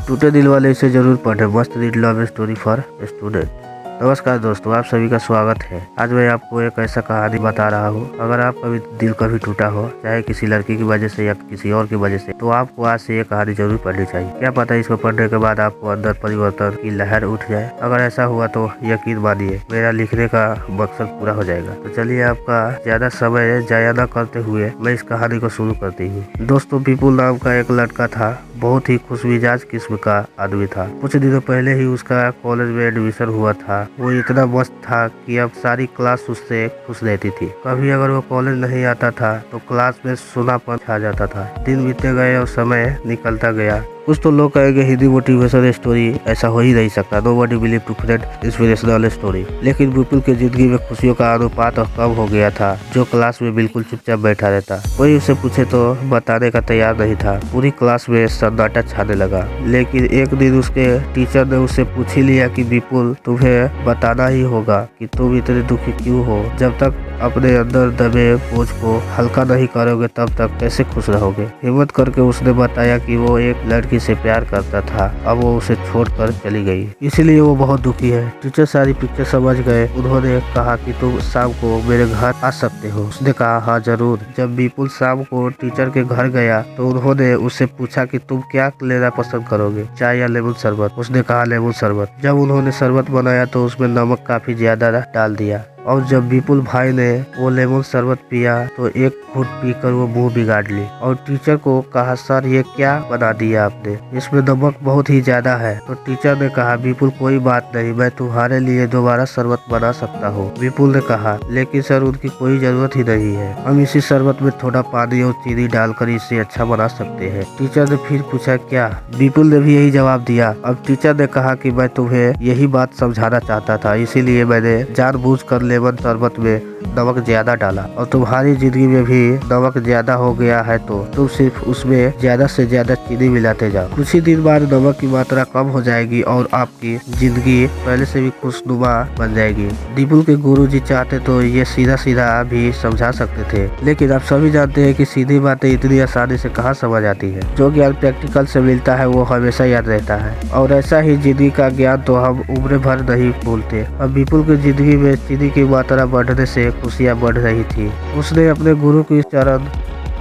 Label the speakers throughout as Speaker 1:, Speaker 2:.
Speaker 1: टूटे दिल वाले इसे जरूर पढ़ें। मस्त read love story for student. नमस्कार दोस्तों, आप सभी का स्वागत है। आज मैं आपको एक ऐसा कहानी बता रहा हूँ। अगर आपका भी दिल कभी टूटा हो, चाहे किसी लड़की की वजह से या किसी और की वजह से, तो आपको आज से ये कहानी जरूर पढ़नी चाहिए। क्या पता इसको पढ़ने के बाद आपको अंदर परिवर्तन की लहर उठ जाए। अगर ऐसा हुआ तो यकीन मानिए मेरा लिखने का मकसद पूरा हो जाएगा। तो चलिए आपका ज्यादा समय जाया न करते हुए मैं इस कहानी को शुरू करती हूँ। दोस्तों, विपुल नाम का एक लड़का था। बहुत ही खुशमिजाज किस्म का आदमी था। कुछ दिनों पहले ही उसका कॉलेज में एडमिशन हुआ था। वो इतना मस्त था कि अब सारी क्लास उससे खुश रहती थी। कभी अगर वो कॉलेज नहीं आता था तो क्लास में सुनापन छा जाता था। दिन बीतते गए और समय निकलता गया। कुछ तो लोग कहेंगे हिंदी मोटिवेशनल स्टोरी, ऐसा हो ही नहीं सकता। Nobody believe to friend inspirational story. लेकिन विपुल की जिंदगी में खुशियों का अनुपात कम हो गया था। जो क्लास में बिल्कुल चुपचाप बैठा रहता, कोई उसे पूछे तो बताने का तैयार नहीं था। पूरी क्लास में सन्नाटा छाने लगा। लेकिन एक दिन उसके टीचर ने उससे पूछ ही लिया कि विपुल, तुम्हें बताना ही होगा कि तुम इतने दुखी क्यों हो। जब तक अपने अंदर दबे बोझ को हल्का नहीं करोगे तब तक कैसे खुश रहोगे। हिम्मत करके उसने बताया कि वो एक लड़की से प्यार करता था। अब वो उसे छोड़कर चली गई, इसलिए वो बहुत दुखी है। टीचर सारी पिक्चर समझ गए। उन्होंने कहा कि तुम शाम को मेरे घर आ सकते हो। उसने कहा हाँ जरूर। जब विपुल शाम को टीचर के घर गया तो उन्होंने उससे पूछा कि तुम क्या लेना पसंद करोगे, चाय या लेमन शरबत। उसने कहा लेमन शरबत। जब उन्होंने शरबत बनाया तो उसमें नमक काफी ज्यादा डाल दिया। और जब विपुल भाई ने वो लेमन शरबत पिया तो एक घूंट पीकर वो मुंह बिगाड़ ली और टीचर को कहा सर ये क्या बना दिया आपने, इसमें नमक बहुत ही ज्यादा है। तो टीचर ने कहा विपुल कोई बात नहीं, मैं तुम्हारे लिए दोबारा शरबत बना सकता हूँ। विपुल ने कहा लेकिन सर उनकी कोई जरूरत ही नहीं है, हम इसी शरबत में थोड़ा पानी और चीनी डालकर इसे अच्छा बना सकते हैं। टीचर ने फिर पूछा क्या। विपुल ने भी यही जवाब दिया। अब टीचर ने कहा कि मैं तुम्हें यही बात समझाना चाहता था, इसीलिए मैंने जानबूझकर लेमन शरबत में नमक ज्यादा डाला। और तुम्हारी जिंदगी में भी नमक ज्यादा हो गया है तो तुम सिर्फ उसमें ज्यादा से ज्यादा चीनी मिलाते जाओ। कुछ ही दिन बाद नमक की मात्रा कम हो जाएगी और आपकी जिंदगी पहले से भी खुशनुमा बन जाएगी। विपुल के गुरुजी चाहते तो ये सीधा सीधा भी समझा सकते थे, लेकिन आप सभी जानते हैं कि सीधी बातें इतनी आसानी से कहाँ समझ आती है। जो ज्ञान प्रैक्टिकल से मिलता है वो हमेशा याद रहता है, और ऐसा ही जिंदगी का ज्ञान तो हम उम्र भर नहीं भूलते। अब विपुल की जिंदगी में चीनी की मात्रा बढ़ने से खुशियाँ बढ़ रही थी। उसने अपने गुरु के चरण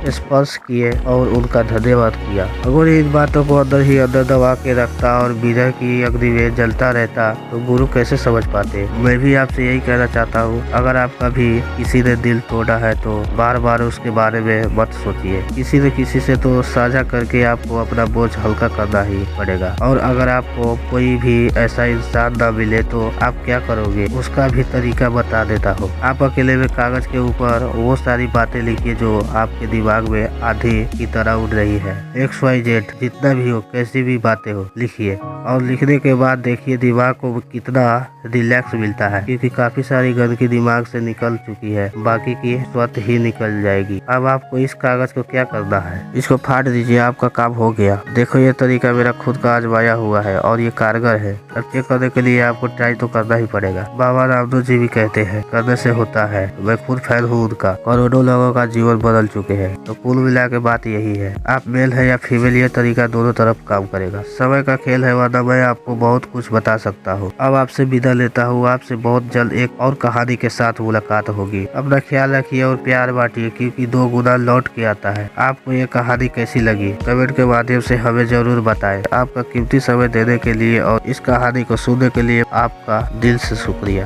Speaker 1: स्पर्श किए और उनका धन्यवाद किया। अगर इन बातों को अंदर ही अंदर दबा के रखता और विरह की अग्नि में जलता रहता तो गुरु कैसे समझ पाते। मैं भी आपसे यही कहना चाहता हूँ, अगर आपका भी किसी ने दिल तोड़ा है तो बार बार उसके बारे में मत सोचिए। किसी न किसी से तो साझा करके आपको अपना बोझ हल्का करना ही पड़ेगा। और अगर आपको कोई भी ऐसा इंसान न मिले तो आप क्या करोगे, उसका भी तरीका बता देता हूँ। आप अकेले में कागज के ऊपर वो सारी बातें लिखिए जो आपके दिमाग में आधी की तरह उड़ रही है। XYZ जितना भी हो, कैसी भी बातें हो, लिखिए। और लिखने के बाद देखिए दिमाग को कितना रिलैक्स मिलता है, क्योंकि काफी सारी गंदगी दिमाग से निकल चुकी है, बाकी की स्वतः ही निकल जाएगी। अब आपको इस कागज को क्या करना है, इसको फाड़ दीजिए, आपका काम हो गया। देखो ये तरीका मेरा खुद का आजमाया हुआ है और ये कारगर है। अब चेक करने के लिए आपको ट्राई तो करना ही पड़ेगा। बाबा रामदेव जी भी कहते हैं करने से होता है। मैं खुद फैन हूँ उनका। करोड़ों लोगों का जीवन बदल चुके हैं। तो कुल मिला के बात यही है, आप मेल है या फीमेल, ये तरीका दोनों तरफ काम करेगा। समय का खेल है, वरना मैं आपको बहुत कुछ बता सकता हूँ। अब आपसे विदा लेता हूँ। आपसे बहुत जल्द एक और कहानी के साथ मुलाकात होगी। अपना ख्याल रखिए और प्यार बांटिए, क्योंकि 2 गुना लौट के आता है। आपको ये कहानी कैसी लगी कमेंट के माध्यम से हमें जरूर बताएं। आपका कीमती समय देने के लिए और इस कहानी को सुनने के लिए आपका दिल से शुक्रिया।